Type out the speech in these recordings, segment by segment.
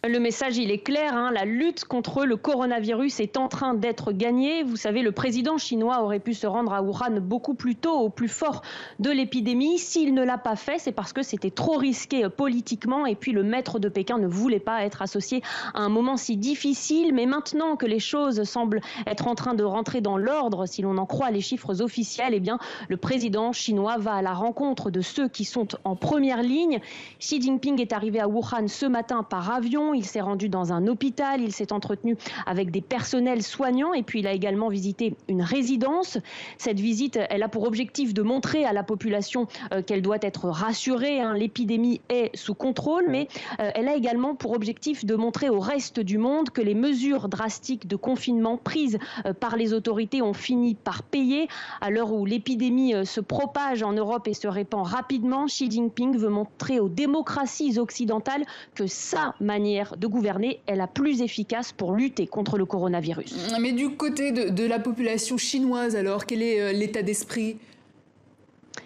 Le message, il est clair, hein, la lutte contre le coronavirus est en train d'être gagnée. Vous savez, le président chinois aurait pu se rendre à Wuhan beaucoup plus tôt, au plus fort de l'épidémie. S'il ne l'a pas fait, c'est parce que c'était trop risqué politiquement. Et puis, le maître de Pékin ne voulait pas être associé à un moment si difficile. Mais maintenant que les choses semblent être en train de rentrer dans l'ordre, si l'on en croit les chiffres officiels, eh bien, le président chinois va à la rencontre de ceux qui sont en première ligne. Xi Jinping est arrivé à Wuhan ce matin par avion. Il s'est rendu dans un hôpital, il s'est entretenu avec des personnels soignants et puis il a également visité une résidence. Cette visite, elle a pour objectif de montrer à la population qu'elle doit être rassurée. L'épidémie est sous contrôle, mais elle a également pour objectif de montrer au reste du monde que les mesures drastiques de confinement prises par les autorités ont fini par payer. À l'heure où l'épidémie se propage en Europe et se répand rapidement, Xi Jinping veut montrer aux démocraties occidentales que sa manière de gouverner est la plus efficace pour lutter contre le coronavirus. Mais du côté de la population chinoise, alors, quel est l'état d'esprit ?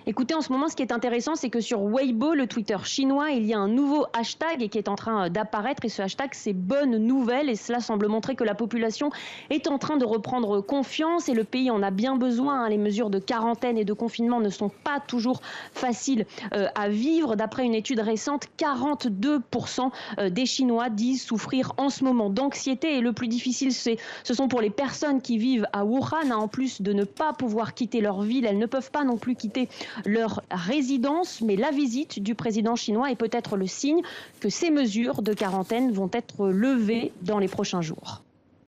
Écoutez, en ce moment, ce qui est intéressant, c'est que sur Weibo, le Twitter chinois, il y a un nouveau hashtag qui est en train d'apparaître. Et ce hashtag, c'est bonne nouvelle. Et cela semble montrer que la population est en train de reprendre confiance. Et le pays en a bien besoin. Les mesures de quarantaine et de confinement ne sont pas toujours faciles à vivre. D'après une étude récente, 42% des Chinois disent souffrir en ce moment d'anxiété. Et le plus difficile, ce sont pour les personnes qui vivent à Wuhan. En plus de ne pas pouvoir quitter leur ville, elles ne peuvent pas non plus quitter leur résidence, mais la visite du président chinois est peut-être le signe que ces mesures de quarantaine vont être levées dans les prochains jours.